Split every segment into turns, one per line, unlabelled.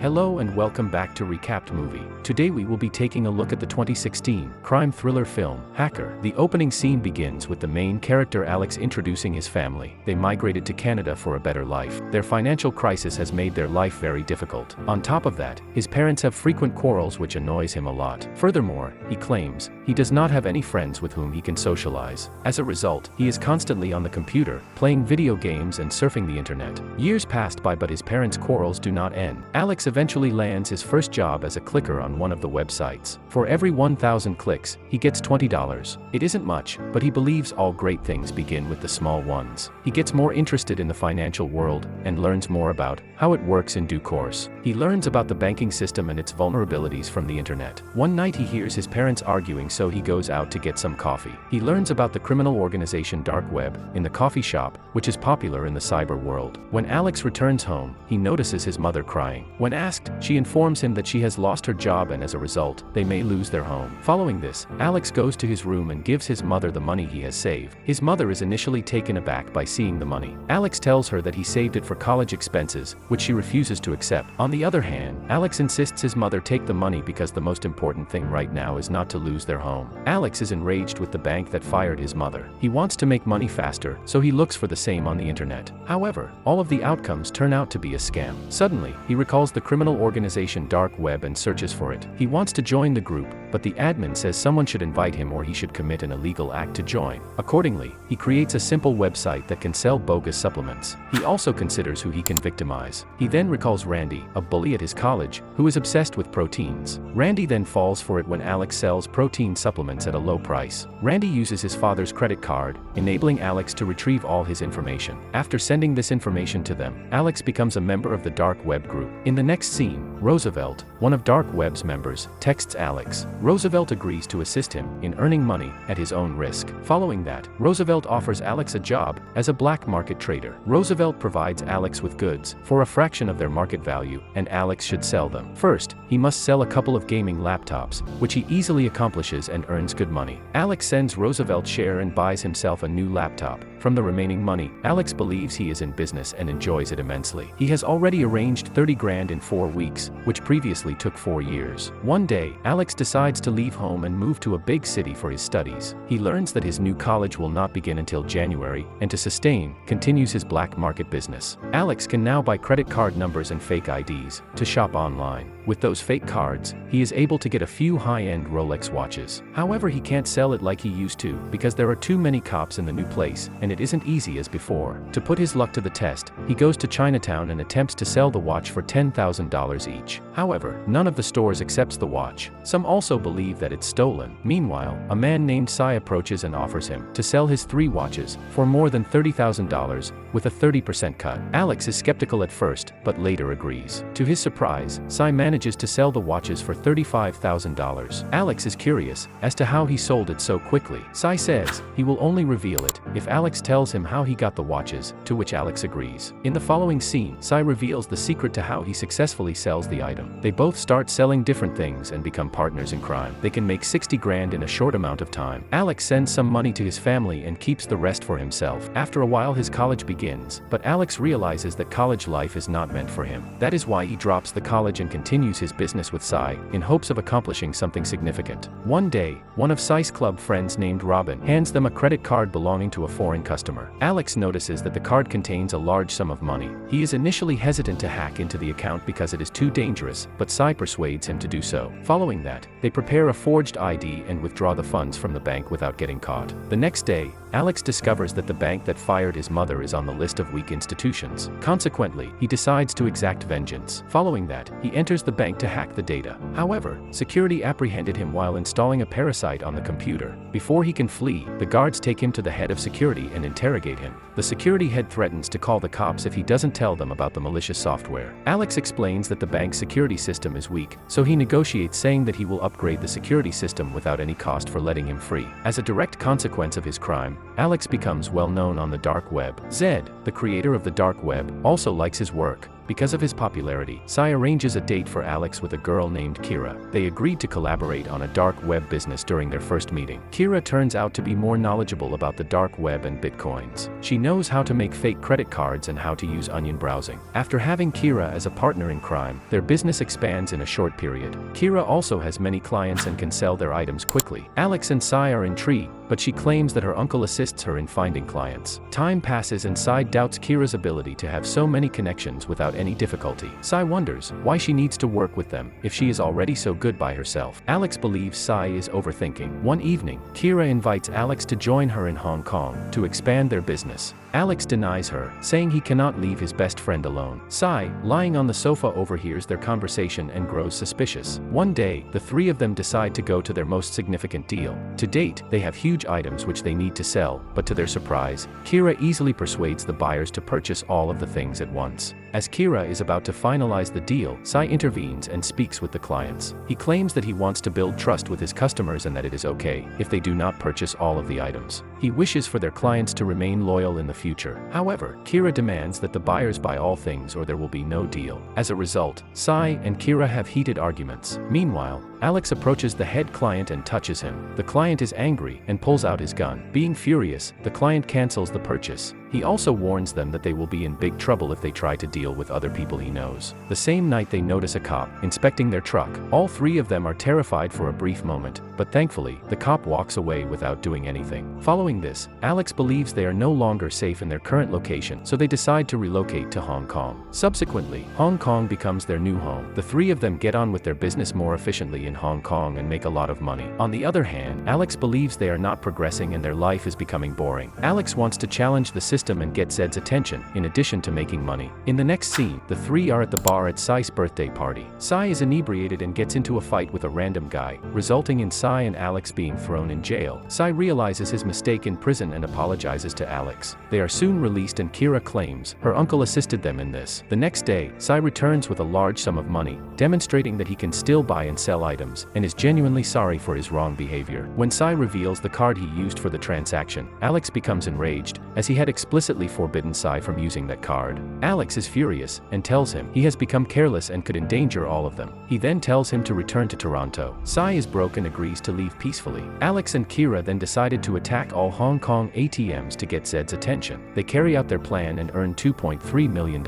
Hello and welcome back to Recapped Movie. Today we will be taking a look at the 2016 crime thriller film, Hacker. The opening scene begins with the main character Alex introducing his family. They migrated to Canada for a better life. Their financial crisis has made their life very difficult. On top of that, his parents have frequent quarrels which annoys him a lot. Furthermore, he claims he does not have any friends with whom he can socialize. As a result, he is constantly on the computer, playing video games and surfing the internet. Years passed by but his parents' quarrels do not end. Alex eventually lands his first job as a clicker on one of the websites. For every 1,000 clicks, he gets $20. It isn't much, but he believes all great things begin with the small ones. He gets more interested in the financial world and learns more about how it works in due course. He learns about the banking system and its vulnerabilities from the internet. One night he hears his parents arguing, so he goes out to get some coffee. He learns about the criminal organization Dark Web in the coffee shop, which is popular in the cyber world. When Alex returns home, he notices his mother crying. When asked, she informs him that she has lost her job and as a result, they may lose their home. Following this, Alex goes to his room and gives his mother the money he has saved. His mother is initially taken aback by seeing the money. Alex tells her that he saved it for college expenses, which she refuses to accept. On the other hand, Alex insists his mother take the money because the most important thing right now is not to lose their home. Alex is enraged with the bank that fired his mother. He wants to make money faster, so he looks for the same on the internet. However, all of the outcomes turn out to be a scam. Suddenly, he recalls the criminal organization Dark Web and searches for it. He wants to join the group, but the admin says someone should invite him or he should commit an illegal act to join. Accordingly, he creates a simple website that can sell bogus supplements. He also considers who he can victimize. He then recalls Randy, a bully at his college, who is obsessed with proteins. Randy then falls for it when Alex sells protein supplements at a low price. Randy uses his father's credit card, enabling Alex to retrieve all his information. After sending this information to them, Alex becomes a member of the Dark Web group. In the next scene, Roosevelt, one of Dark Web's members, texts Alex. Roosevelt agrees to assist him in earning money at his own risk. Following that, Roosevelt offers Alex a job as a black market trader. Roosevelt provides Alex with goods for a fraction of their market value, and Alex should sell them. First, he must sell a couple of gaming laptops, which he easily accomplishes and earns good money. Alex sends Roosevelt share and buys himself a new laptop. From the remaining money, Alex believes he is in business and enjoys it immensely. He has already arranged 30 grand in 4 weeks, which previously took 4 years. One day, Alex decides to leave home and move to a big city for his studies. He learns that his new college will not begin until January, and to sustain, continues his black market business. Alex can now buy credit card numbers and fake IDs to shop online. With those fake cards, he is able to get a few high-end Rolex watches. However, he can't sell it like he used to because there are too many cops in the new place, and it isn't easy as before. To put his luck to the test, he goes to Chinatown and attempts to sell the watch for $10,000 each. However, none of the stores accepts the watch. Some also believe that it's stolen. Meanwhile, a man named Sai approaches and offers him to sell his 3 watches for more than $30,000 with a 30% cut. Alex is skeptical at first, but later agrees. To his surprise, Sai manages to sell the watches for $35,000. Alex is curious as to how he sold it so quickly. Sai says he will only reveal it if Alex tells him how he got the watches, to which Alex agrees. In the following scene, Sai reveals the secret to how he successfully sells the item. They both start selling different things and become partners in crime. They can make 60 grand in a short amount of time. Alex sends some money to his family and keeps the rest for himself. After a while his college begins, but Alex realizes that college life is not meant for him. That is why he drops the college and continues his business with Sai, in hopes of accomplishing something significant. One day, one of Sai's club friends named Robin hands them a credit card belonging to a foreign customer. Alex notices that the card contains a large sum of money. He is initially hesitant to hack into the account because it is too dangerous, but Sai persuades him to do so. Following that, they prepare a forged ID and withdraw the funds from the bank without getting caught. The next day, Alex discovers that the bank that fired his mother is on the list of weak institutions. Consequently, he decides to exact vengeance. Following that, he enters the bank to hack the data. However, security apprehended him while installing a parasite on the computer. Before he can flee, the guards take him to the head of security and interrogate him. The security head threatens to call the cops if he doesn't tell them about the malicious software. Alex explains that the bank's security system is weak, so he negotiates, saying that he will upgrade the security system without any cost for letting him free. As a direct consequence of his crime, Alex becomes well known on the Dark Web. Zed, the creator of the Dark Web, also likes his work, Because of his popularity, Sai arranges a date for Alex with a girl named Kira. They agreed to collaborate on a dark web business during their first meeting. Kira turns out to be more knowledgeable about the dark web and bitcoins. She knows how to make fake credit cards and how to use onion browsing. After having Kira as a partner in crime, their business expands in a short period. Kira also has many clients and can sell their items quickly. Alex and Sai are intrigued, but she claims that her uncle assists her in finding clients. Time passes and Sai doubts Kira's ability to have so many connections without any difficulty. Sai wonders why she needs to work with them if she is already so good by herself. Alex believes Sai is overthinking. One evening, Kira invites Alex to join her in Hong Kong to expand their business. Alex denies her, saying he cannot leave his best friend alone. Sai, lying on the sofa, overhears their conversation and grows suspicious. One day, the three of them decide to go to their most significant deal. To date, they have huge items which they need to sell, but to their surprise, Kira easily persuades the buyers to purchase all of the things at once. As Kira is about to finalize the deal, Sai intervenes and speaks with the clients. He claims that he wants to build trust with his customers and that it is okay if they do not purchase all of the items. He wishes for their clients to remain loyal in the future. However, Kira demands that the buyers buy all things or there will be no deal. As a result, Sai and Kira have heated arguments. Meanwhile, Alex approaches the head client and touches him. The client is angry and pulls out his gun. Being furious, the client cancels the purchase. He also warns them that they will be in big trouble if they try to deal with other people he knows. The same night they notice a cop inspecting their truck. All three of them are terrified for a brief moment, but thankfully, the cop walks away without doing anything. Following this, Alex believes they are no longer safe in their current location, so they decide to relocate to Hong Kong. Subsequently, Hong Kong becomes their new home. The three of them get on with their business more efficiently in Hong Kong and make a lot of money. On the other hand, Alex believes they are not progressing and their life is becoming boring. Alex wants to challenge the system and get Zed's attention, in addition to making money. In the next scene, the three are at the bar at Sai's birthday party. Sai is inebriated and gets into a fight with a random guy, resulting in Sai and Alex being thrown in jail. Sai realizes his mistake in prison and apologizes to Alex. They are soon released and Kira claims her uncle assisted them in this. The next day, Sai returns with a large sum of money, demonstrating that he can still buy and sell items, and is genuinely sorry for his wrong behavior. When Sai reveals the card he used for the transaction, Alex becomes enraged, as he had explicitly forbidden Sai from using that card. Alex is furious, and tells him he has become careless and could endanger all of them. He then tells him to return to Toronto. Sai is broke and agrees to leave peacefully. Alex and Kira then decided to attack all Hong Kong ATMs to get Zed's attention. They carry out their plan and earn $2.3 million.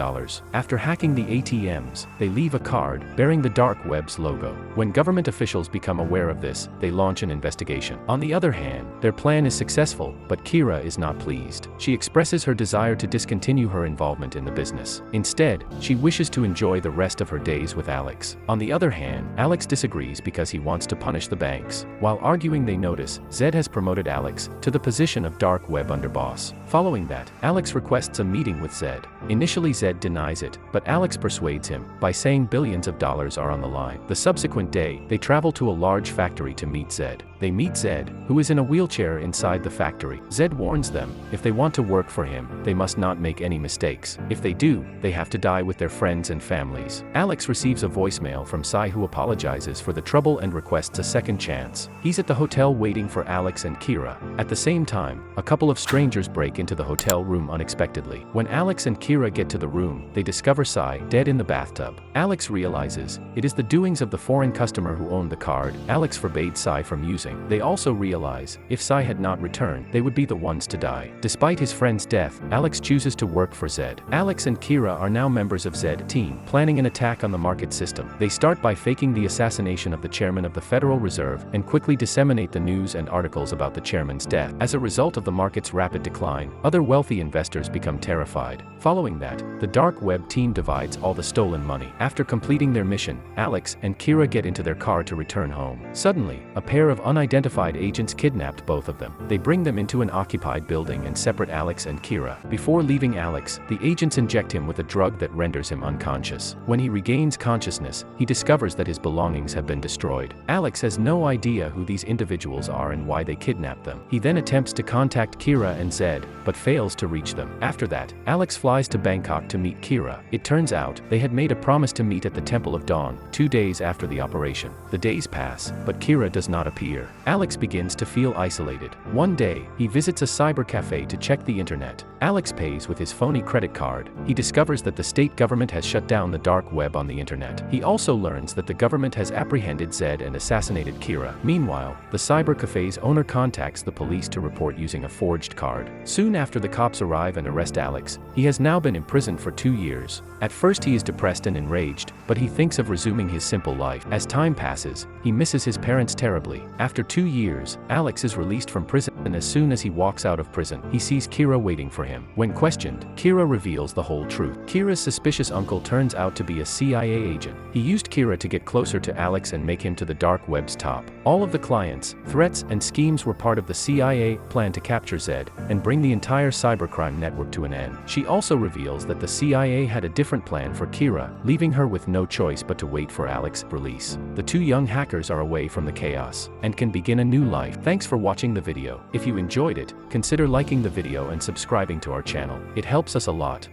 After hacking the ATMs, they leave a card bearing the dark web's logo. When government officials become aware of this, they launch an investigation. On the other hand, their plan is successful, but Kira is not pleased. She expresses her desire to discontinue her involvement in the business. Instead, she wishes to enjoy the rest of her days with Alex. On the other hand, Alex disagrees because he wants to punish the banks. While arguing, they notice Zed has promoted Alex to the position of dark web underboss. Following that, Alex requests a meeting with Zed. Initially, Zed denies it, but Alex persuades him by saying billions of dollars are on the line. The subsequent day, they travel to a large factory to meet Zed. They meet Zed, who is in a wheelchair inside the factory. Zed warns them, if they want to work for him, they must not make any mistakes. If they do, they have to die with their friends and families. Alex receives a voicemail from Sai who apologizes for the trouble and requests a second chance. He's at the hotel waiting for Alex and Kira. At the same time, a couple of strangers break into the hotel room unexpectedly. When Alex and Kira get to the room, they discover Sai dead in the bathtub. Alex realizes it is the doings of the foreign customer who owned the card Alex forbade Sai from using. They also realize if Sai had not returned, they would be the ones to die. Despite his friend's death, Alex chooses to work for Zed. Alex and Kira are now members of Zed team, planning an attack on the market system. They start by faking the assassination of the chairman of the Federal Reserve and quickly disseminate the news and articles about the chairman's death. As a result of the market's rapid decline, other wealthy investors become terrified. Following that, the dark web team divides all the stolen money. After completing their mission, Alex and Kira get into their car to return home. Suddenly, a pair of unidentified agents kidnapped both of them. They bring them into an occupied building and separate Alex and Kira. Before leaving Alex, the agents inject him with a drug that renders him unconscious. When he regains consciousness, he discovers that his belongings have been destroyed. Alex has no idea who these individuals are and why they kidnapped them. He then attempts to contact Kira and Zed, but fails to reach them. After that, Alex flies to Bangkok to meet Kira. It turns out, they had made a promise to meet at the Temple of Dawn, 2 days after the operation. The days pass, but Kira does not appear. year, Alex begins to feel isolated. One day, he visits a cyber cafe to check the internet. Alex pays with his phony credit card. He discovers that the state government has shut down the dark web on the internet. He also learns that the government has apprehended Zed and assassinated Kira. Meanwhile, the cyber cafe's owner contacts the police to report using a forged card. Soon after the cops arrive and arrest Alex, he has now been imprisoned for 2 years. At first he is depressed and enraged, but he thinks of resuming his simple life. As time passes, he misses his parents terribly. After 2 years, Alex is released from prison, and as soon as he walks out of prison, he sees Kira waiting for him. When questioned, Kira reveals the whole truth. Kira's suspicious uncle turns out to be a CIA agent. He used Kira to get closer to Alex and make him to the dark web's top. All of the clients, threats, and schemes were part of the CIA plan to capture Zed and bring the entire cybercrime network to an end. She also reveals that the CIA had a different plan for Kira, leaving her with no choice but to wait for Alex's release. The two young hackers are away from the chaos and can begin a new life. Thanks for watching the video. If you enjoyed it, consider liking the video and subscribing to our channel. It helps us a lot.